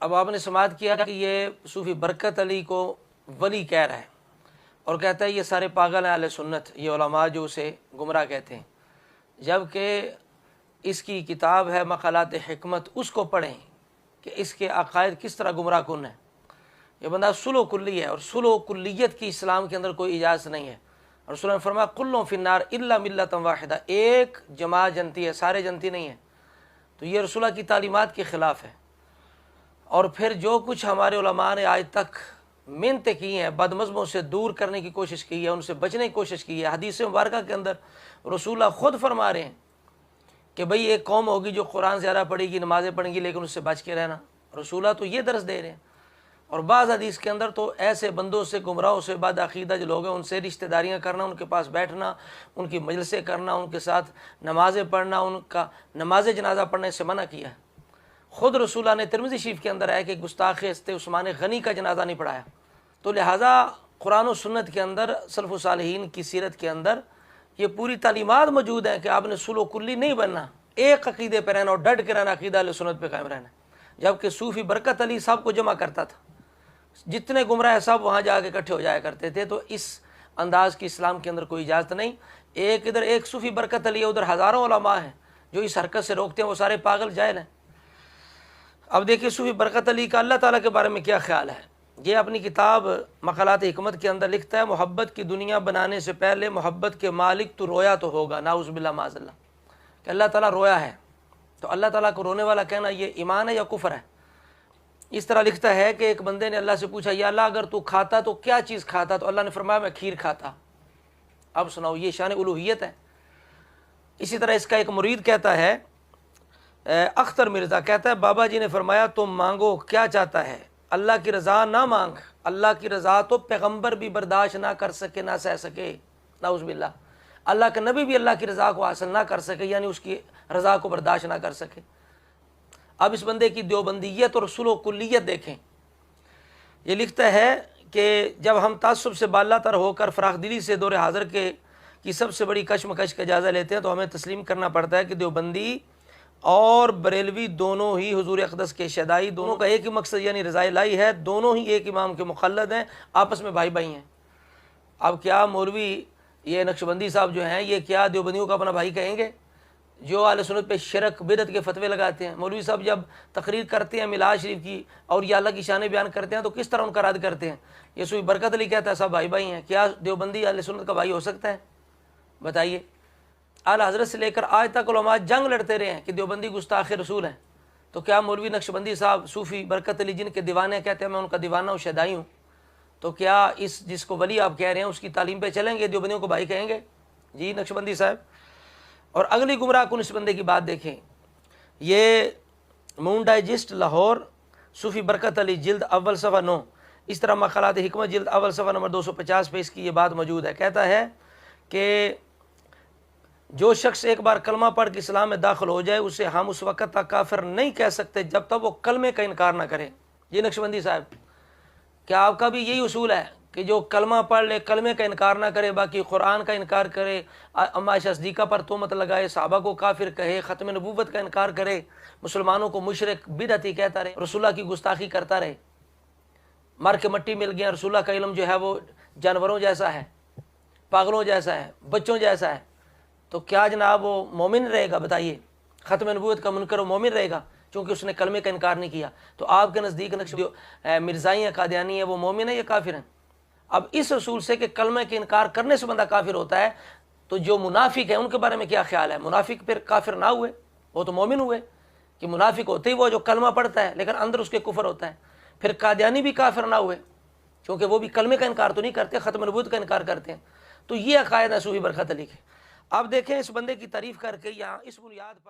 اب آپ نے سماعت کیا کہ یہ صوفی برکت علی کو ولی کہہ رہا ہے اور کہتا ہے یہ سارے پاگل ہیں اہل سنت، یہ علماء جو اسے گمراہ کہتے ہیں، جبکہ اس کی کتاب ہے مقالات حکمت، اس کو پڑھیں کہ اس کے عقائد کس طرح گمراہ کن ہیں۔ یہ بندہ سلو کلی ہے، اور سلو کلیت کی اسلام کے اندر کوئی اجازت نہیں ہے۔ اور رسول نے فرمایا کلوں فی النار الا ملۃ واحدہ، ایک جماعت جنتی ہے، سارے جنتی نہیں ہیں۔ تو یہ رسول اللہ کی تعلیمات کے خلاف ہے۔ اور پھر جو کچھ ہمارے علماء نے آج تک محنتیں کی ہیں، بد مذہبوں سے دور کرنے کی کوشش کی ہے، ان سے بچنے کی کوشش کی ہے، حدیث مبارکہ کے اندر رسول اللہ خود فرما رہے ہیں کہ بھئی ایک قوم ہوگی جو قرآن زیادہ پڑھے گی، نمازیں پڑھیں گی، لیکن اس سے بچ کے رہنا۔ رسول اللہ تو یہ درس دے رہے ہیں۔ اور بعض حدیث کے اندر تو ایسے بندوں سے، گمراہوں سے، بد عقیدہ جو لوگ ہیں، ان سے رشتہ داریاں کرنا، ان کے پاس بیٹھنا، ان کی مجلسیں کرنا، ان کے ساتھ نمازیں پڑھنا، ان کا نماز جنازہ پڑھنے سے منع کیا ہے۔ خود رسول اللہ نے ترمذی شریف کے اندر ہے کہ گستاخ حضرت عثمان غنی کا جنازہ نہیں پڑھایا۔ تو لہٰذا قرآن و سنت کے اندر، سلف و صالحین کی سیرت کے اندر یہ پوری تعلیمات موجود ہیں کہ آپ نے سلو کلی نہیں بننا، ایک عقیدے پہ رہنا اور ڈٹ کے رہنا، عقیدہ اہل سنت پہ قائم رہنا۔ جبکہ صوفی برکت علی سب کو جمع کرتا تھا، جتنے گمراہ سب وہاں جا کے اکٹھے ہو جایا کرتے تھے۔ تو اس انداز کی اسلام کے اندر کوئی اجازت نہیں۔ ایک ادھر ایک صوفی برکت علی ہے، ادھر ہزاروں علماء ہیں جو اس حرکت سے روکتے ہیں، وہ سارے پاگل جاہل ہیں۔ اب دیکھیے صوفی برکت علی کا اللہ تعالیٰ کے بارے میں کیا خیال ہے۔ یہ اپنی کتاب مقالات حکمت کے اندر لکھتا ہے، محبت کی دنیا بنانے سے پہلے محبت کے مالک تو رویا تو ہوگا، نعوذ باللہ معاذ اللہ، کہ اللہ تعالیٰ رویا ہے۔ تو اللہ تعالیٰ کو رونے والا کہنا یہ ایمان ہے یا کفر ہے؟ اس طرح لکھتا ہے کہ ایک بندے نے اللہ سے پوچھا یا اللہ اگر تو کھاتا تو کیا چیز کھاتا؟ تو اللہ نے فرمایا میں کھیر کھاتا۔ اب سناؤ، یہ شان الوہیت ہے۔ اسی طرح اس کا ایک مرید کہتا ہے، اختر مرزا کہتا ہے بابا جی نے فرمایا تم مانگو کیا چاہتا ہے، اللہ کی رضا نہ مانگ، اللہ کی رضا تو پیغمبر بھی برداشت نہ کر سکے، نہ سہ سکے، نعوذ باللہ۔ اللہ کے نبی بھی اللہ کی رضا کو حاصل نہ کر سکے، یعنی اس کی رضا کو برداشت نہ کر سکے۔ اب اس بندے کی دیوبندیت اور سلو کلیت دیکھیں۔ یہ لکھتا ہے کہ جب ہم تعصب سے بالا تر ہو کر فراخ دلی سے دور حاضر کی سب سے بڑی کشمکش کا جائزہ لیتے ہیں تو ہمیں تسلیم کرنا پڑتا ہے کہ دیوبندی اور بریلوی دونوں ہی حضور اقدس کے شیدائی، دونوں کا ایک ہی مقصد یعنی رضا الہی ہے، دونوں ہی ایک امام کے مخلد ہیں، آپس میں بھائی بھائی ہیں۔ اب کیا مولوی یہ نقشبندی صاحب جو ہیں، یہ کیا دیوبندیوں کا اپنا بھائی کہیں گے جو اہل سنت پہ شرک بدعت کے فتوے لگاتے ہیں؟ مولوی صاحب جب تقریر کرتے ہیں میلاد شریف کی اور یہ اللہ کی شانیں بیان کرتے ہیں تو کس طرح ان کا رد کرتے ہیں؟ یہ صوفی برکت علی کہتا ہے سب بھائی بھائی ہیں، کیا دیوبندی اہل سنت کا بھائی ہو سکتا ہے؟ بتائیے۔ اعلیٰ حضرت سے لے کر آج تک علماء جنگ لڑتے رہے ہیں کہ دیوبندی گستاخ رسول ہیں، تو کیا مولوی نقشبندی صاحب صوفی برکت علی جن کے دیوانے کہتے ہیں میں ان کا دیوانہ ہوں، شیدائی ہوں، تو کیا اس جس کو ولی آپ کہہ رہے ہیں اس کی تعلیم پہ چلیں گے، دیوبندیوں کو بھائی کہیں گے؟ جی نقشبندی صاحب۔ اور اگلی گمراہ کن اس بندے کی بات دیکھیں، یہ مون ڈائجسٹ لاہور، صوفی برکت علی جلد اول صفحہ 9، اس طرح مقالات حکمت جلد اول صفحہ نمبر 250 پہ اس کی یہ بات موجود ہے۔ کہتا ہے کہ جو شخص ایک بار کلمہ پڑھ کے اسلام میں داخل ہو جائے اسے ہم اس وقت تک کافر نہیں کہہ سکتے جب تک وہ کلمے کا انکار نہ کرے۔ یہ نقشبندی صاحب، کیا آپ کا بھی یہی اصول ہے کہ جو کلمہ پڑھ لے کلمے کا انکار نہ کرے، باقی قرآن کا انکار کرے، اماں عائشہ صدیقہ پر تہمت لگائے، صحابہ کو کافر کہے، ختم نبوت کا انکار کرے، مسلمانوں کو مشرک بدعتی کہتا رہے، رسول اللہ کی گستاخی کرتا رہے؟ مر کے مٹی مل گیا، رسول اللہ کا علم جو ہے وہ جانوروں جیسا ہے، پاگلوں جیسا ہے، بچوں جیسا ہے، تو کیا جناب وہ مومن رہے گا؟ بتائیے۔ ختم نبوت کا منکر وہ مومن رہے گا چونکہ اس نے کلمے کا انکار نہیں کیا۔ تو آپ کے نزدیک مرزائی ہیں، قادیانی ہیں، وہ مومن ہیں یا کافر ہیں؟ اب اس اصول سے کہ کلمے کے انکار کرنے سے بندہ کافر ہوتا ہے، تو جو منافق ہیں ان کے بارے میں کیا خیال ہے؟ منافق پھر کافر نہ ہوئے، وہ تو مومن ہوئے، کہ منافق ہوتے ہی وہ جو کلمہ پڑھتا ہے لیکن اندر اس کے کفر ہوتا ہے۔ پھر قادیانی بھی کافر نہ ہوئے کیونکہ وہ بھی کلمے کا انکار تو نہیں کرتے، ختم نبوت کا انکار کرتے ہیں۔ تو یہ عقائد ہے صوفی برکت علی کے۔ اب دیکھیں اس بندے کی تعریف کر کے یہاں اس بنیاد پر